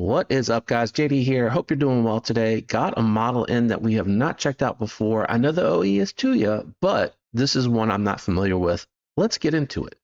What is up, guys? JD here. Hope you're doing well today. Got a model in that we have not checked out before. I know the OE is Tuya, but this is one I'm not familiar with. Let's get into it.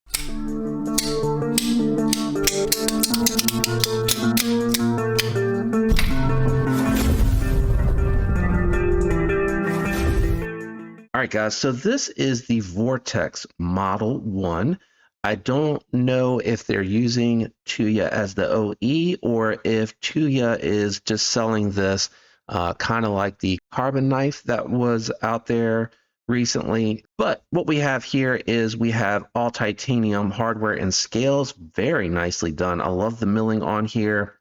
All right, guys, so this is the Vortex Model 1. I don't know if they're using Tuya as the OE or if Tuya is just selling this kind of like the carbon knife that was out there recently. But what we have here is we have all titanium hardware and scales. Very nicely done. I love the milling on here.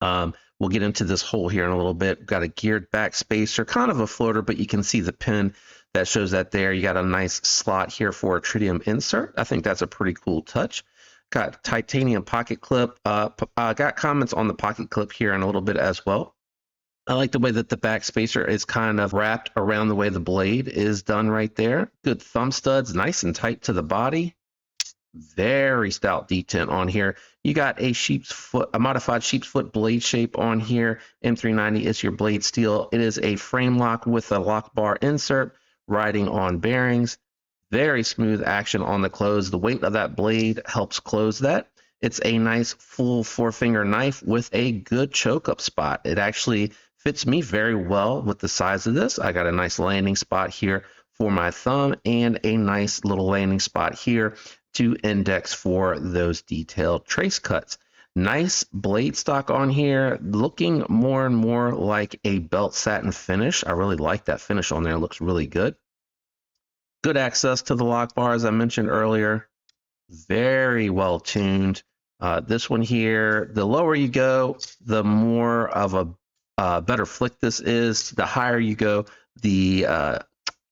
We'll get into this hole here in a little bit. We've got a geared back spacer, kind of a floater, but you can see the pin that shows that there. You got a nice slot here for a tritium insert. I think that's a pretty cool touch. Got titanium pocket clip. Got comments on the pocket clip here in a little bit as well. I like the way that the back spacer is kind of wrapped around the way the blade is done right there. Good thumb studs, nice and tight to the body. Very stout detent on here. You got a modified sheep's foot blade shape on here. M390 is your blade steel. It is a frame lock with a lock bar insert, riding on bearings. Very smooth action on the close. The weight of that blade helps close that. It's a nice full 4-finger knife with a good choke up spot. It actually fits me very well with the size of this. I got a nice landing spot here for my thumb and a nice little landing spot here to index for those detailed trace cuts. Nice blade stock on here, looking more and more like a belt satin finish. I really like that finish on there. It looks really good. Good access to the lock bar, as I mentioned earlier. Very well tuned. This one here, the lower you go, the more of a better flick this is. The higher you go, the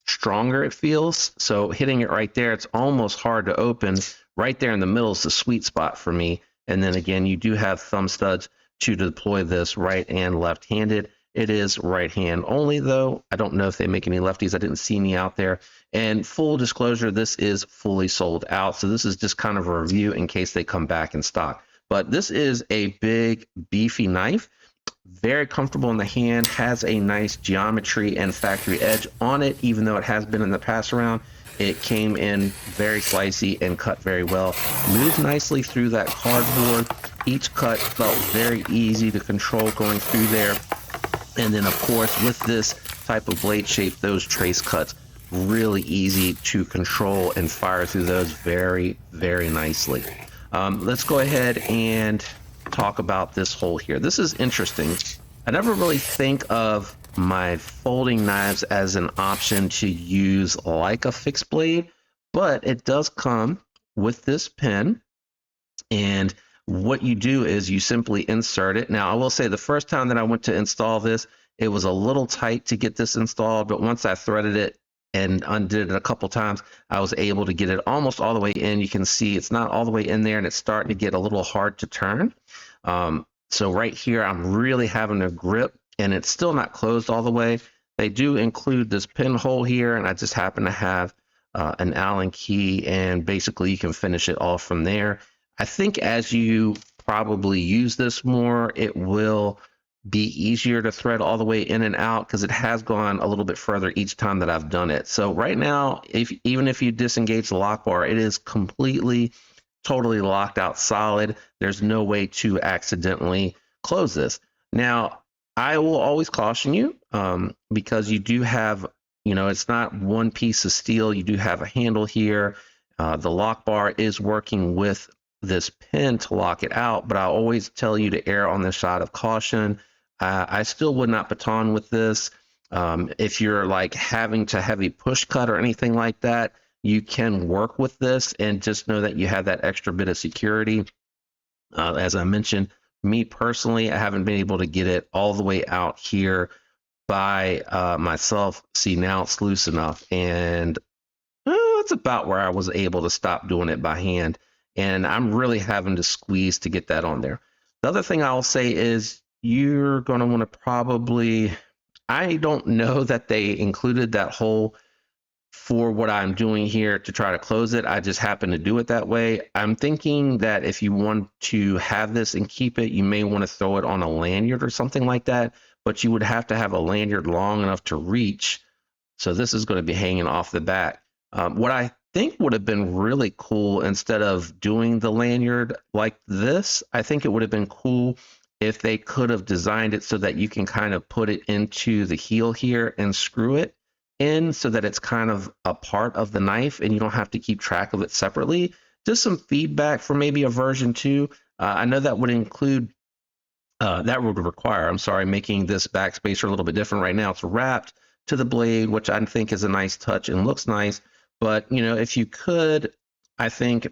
stronger it feels. So hitting it right there, it's almost hard to open. Right there in the middle is the sweet spot for me. And then again, you do have thumb studs to deploy this right and left-handed. It is right hand only though. I don't know if they make any lefties. I didn't see any out there. And full disclosure, this is fully sold out. So this is just kind of a review in case they come back in stock. But this is a big, beefy knife. Very comfortable in the hand, has a nice geometry and factory edge on it, even though it has been in the past around. It came in very slicey and cut very well. Moved nicely through that cardboard. Each cut felt very easy to control going through there. And then, of course, with this type of blade shape, those trace cuts, really easy to control and fire through those very, very nicely. Let's go ahead and talk about this hole here. This is interesting. I never really think of my folding knives as an option to use like a fixed blade, but it does come with this pin. And what you do is you simply insert it. Now, I will say the first time that I went to install this, it was a little tight to get this installed, but once I threaded it and undid it a couple times, I was able to get it almost all the way in. You can see it's not all the way in there and it's starting to get a little hard to turn. So right here, I'm really having to grip and it's still not closed all the way. They do include this pinhole here, and I just happen to have an Allen key, and basically you can finish it off from there. I think as you probably use this more, it will be easier to thread all the way in and out because it has gone a little bit further each time that I've done it. So right now, even if you disengage the lock bar, it is completely, totally locked out solid. There's no way to accidentally close this. Now, I will always caution you because you do have, it's not one piece of steel. You do have a handle here. The lock bar is working with this pin to lock it out, but I always tell you to err on the side of caution. I still would not baton with this. If you're like having to heavy push cut or anything like that, you can work with this and just know that you have that extra bit of security. As I mentioned, me personally, I haven't been able to get it all the way out here by myself. See, now it's loose enough, and it's about where I was able to stop doing it by hand. And I'm really having to squeeze to get that on there. The other thing I'll say is you're going to want to probably, I don't know that they included that whole for what I'm doing here to try to close it. I just happen to do it that way. I'm thinking that if you want to have this and keep it, you may want to throw it on a lanyard or something like that, but you would have to have a lanyard long enough to reach. So this is going to be hanging off the back. What I think would have been really cool, instead of doing the lanyard like this, I think it would have been cool if they could have designed it so that you can kind of put it into the heel here and screw it in so that it's kind of a part of the knife and you don't have to keep track of it separately. Just some feedback for maybe a version 2. I know that would include that would require, I'm sorry, making this backspacer a little bit different. Right now it's wrapped to the blade, which I think is a nice touch and looks nice. But, you know, if you could, I think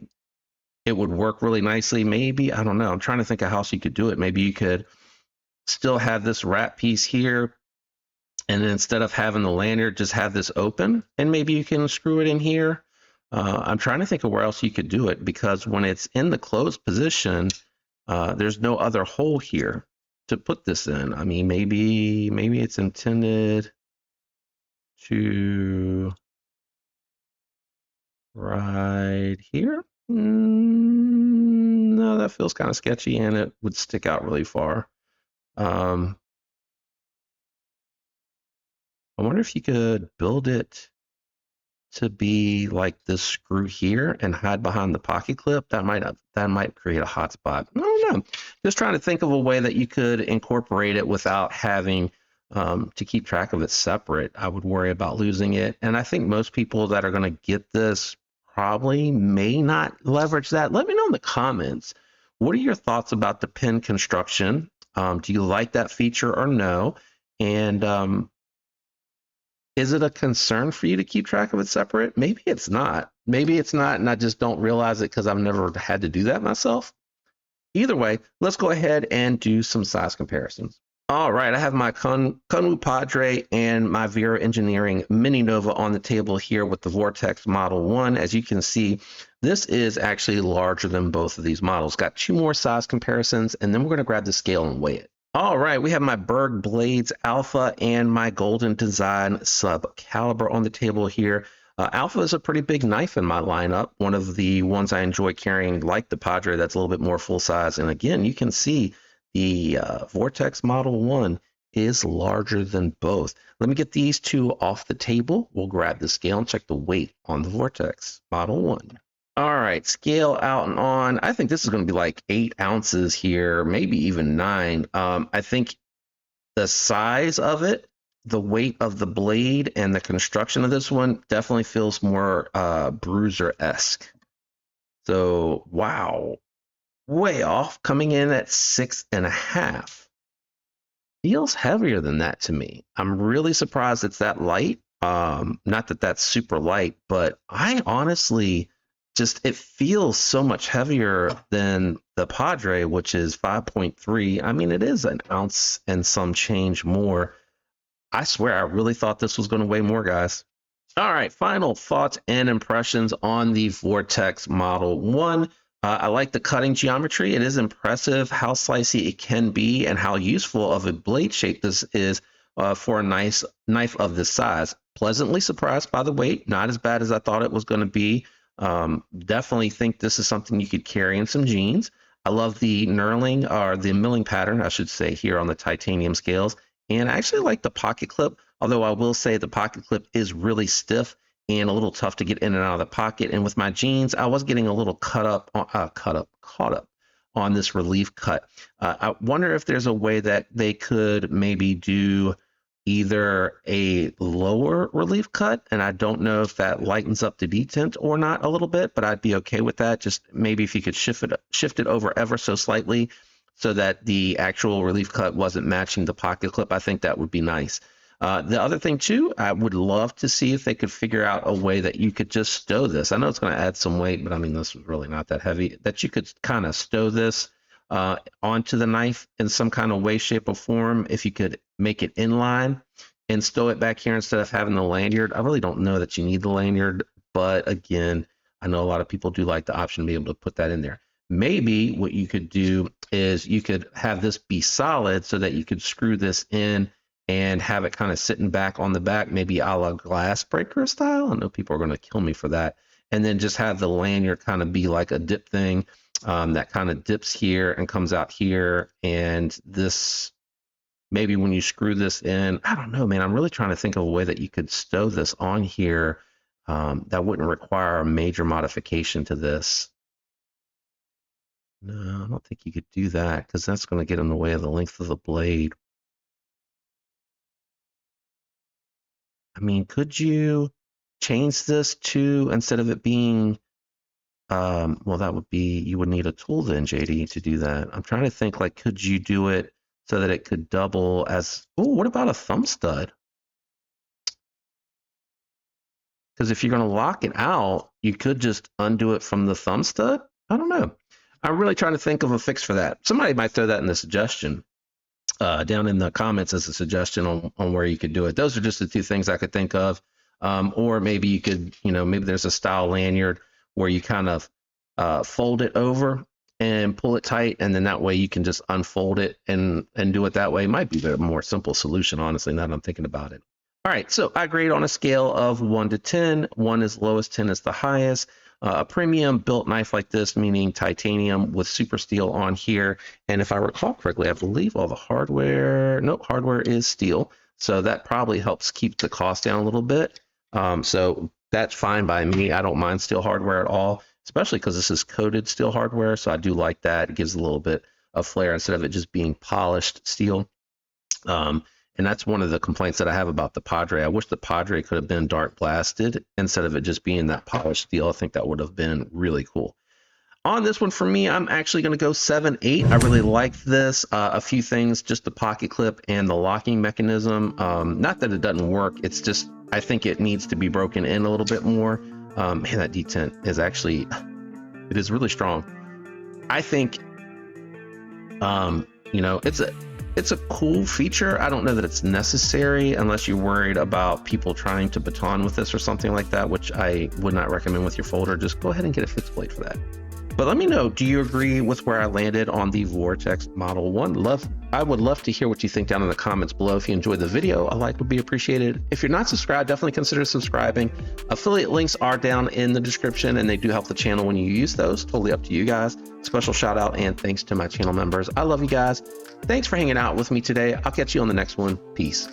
it would work really nicely. Maybe, I don't know, I'm trying to think of how else you could do it. Maybe you could still have this wrap piece here, and then instead of having the lanyard, just have this open, and maybe you can screw it in here. I'm trying to think of where else you could do it, because when it's in the closed position, there's no other hole here to put this in. I mean, maybe it's intended to right here. No, that feels kind of sketchy, and it would stick out really far. I wonder if you could build it to be like this screw here and hide behind the pocket clip. That might create a hot spot. I don't know. Just trying to think of a way that you could incorporate it without having to keep track of it separate. I would worry about losing it. And I think most people that are going to get this probably may not leverage that. Let me know in the comments. What are your thoughts about the pin construction? Do you like that feature or no? And is it a concern for you to keep track of it separate? Maybe it's not. Maybe it's not, and I just don't realize it because I've never had to do that myself. Either way, let's go ahead and do some size comparisons. All right, I have my Kunwu Padre and my Vera Engineering Mini Nova on the table here with the Vortex Model 1. As you can see, this is actually larger than both of these models. Got 2 more size comparisons, and then we're going to grab the scale and weigh it. All right, we have my Berg Blades Alpha and my Golden Design Sub Caliber on the table here. Alpha is a pretty big knife in my lineup, one of the ones I enjoy carrying, like the Padre, that's a little bit more full size. And again, you can see the Vortex Model 1 is larger than both. Let me get these two off the table. We'll grab the scale and check the weight on the Vortex Model 1. All right, scale out and on. I think this is going to be like 8 ounces here, maybe even 9. I think the size of it, the weight of the blade, and the construction of this one definitely feels more bruiser-esque. So, wow, way off, coming in at 6.5. Feels heavier than that to me. I'm really surprised it's that light. Not that that's super light, but I honestly it feels so much heavier than the Padre, which is 5.3. I mean, it is an ounce and some change more. I swear, I really thought this was going to weigh more, guys. All right, final thoughts and impressions on the Vortex Model 1. I like the cutting geometry. It is impressive how slicey it can be and how useful of a blade shape this is for a nice knife of this size. Pleasantly surprised by the weight. Not as bad as I thought it was going to be. Definitely think this is something you could carry in some jeans. I love the knurling, or the milling pattern, I should say, here on the titanium scales. And I actually like the pocket clip, although I will say the pocket clip is really stiff and a little tough to get in and out of the pocket. And with my jeans, I was getting a little caught up on this relief cut. I wonder if there's a way that they could maybe do either a lower relief cut, and I don't know if that lightens up the detent or not a little bit, but I'd be okay with that. Just maybe if you could shift it over ever so slightly so that the actual relief cut wasn't matching the pocket clip. I think that would be nice. The other thing too, I would love to see if they could figure out a way that you could just stow this. I know it's going to add some weight, but I mean, this is really not that heavy, that you could kind of stow this onto the knife in some kind of way, shape, or form. If you could make it inline and stow it back here instead of having the lanyard. I really don't know that you need the lanyard, but again, I know a lot of people do like the option to be able to put that in there. Maybe what you could do is you could have this be solid so that you could screw this in and have it kind of sitting back on the back, maybe a la glass breaker style. I know people are going to kill me for that. And then just have the lanyard kind of be like a dip thing that kind of dips here and comes out here. And this, maybe when you screw this in, I don't know, man, I'm really trying to think of a way that you could stow this on here that wouldn't require a major modification to this. No, I don't think you could do that because that's going to get in the way of the length of the blade. I mean, could you change this to, instead of it being, well, that would be, you would need a tool then, JD, to do that. I'm trying to think, like, could you do it so that it could double as, oh, what about a thumb stud? Because if you're going to lock it out, you could just undo it from the thumb stud. I don't know. I'm really trying to think of a fix for that. Somebody might throw that in the suggestion. Down in the comments as a suggestion on where you could do it. Those are just the two things I could think of. Or maybe you could, maybe there's a style lanyard where you kind of fold it over and pull it tight, and then that way you can just unfold it and do it that way. It might be a more simple solution, honestly, now that I'm thinking about it. All right, so I grade on a scale of 1 to 10. 1 is lowest, 10 is the highest. A premium built knife like this, meaning titanium with super steel on here. And if I recall correctly, I believe all the hardware, nope, hardware is steel. So that probably helps keep the cost down a little bit. So that's fine by me. I don't mind steel hardware at all, especially because this is coated steel hardware. So I do like that. It gives a little bit of flair instead of it just being polished steel. And that's one of the complaints that I have about the Padre. I wish the Padre could have been dark blasted instead of it just being that polished steel. I think that would have been really cool. On this one, for me, I'm actually going to go 7-8. I really like this. A few things, just the pocket clip and the locking mechanism. Not that it doesn't work. It's just, I think it needs to be broken in a little bit more. Man, that detent is actually, it is really strong. I think, it's a cool feature. I don't know that it's necessary unless you're worried about people trying to baton with this or something like that, which I would not recommend with your folder. Just go ahead and get a fixed blade for that. But let me know, do you agree with where I landed on the Vortex Model 1? I would love to hear what you think down in the comments below. If you enjoyed the video, a like would be appreciated. If you're not subscribed, definitely consider subscribing. Affiliate links are down in the description, and they do help the channel when you use those. Totally up to you guys. Special shout out and thanks to my channel members. I love you guys. Thanks for hanging out with me today. I'll catch you on the next one. Peace.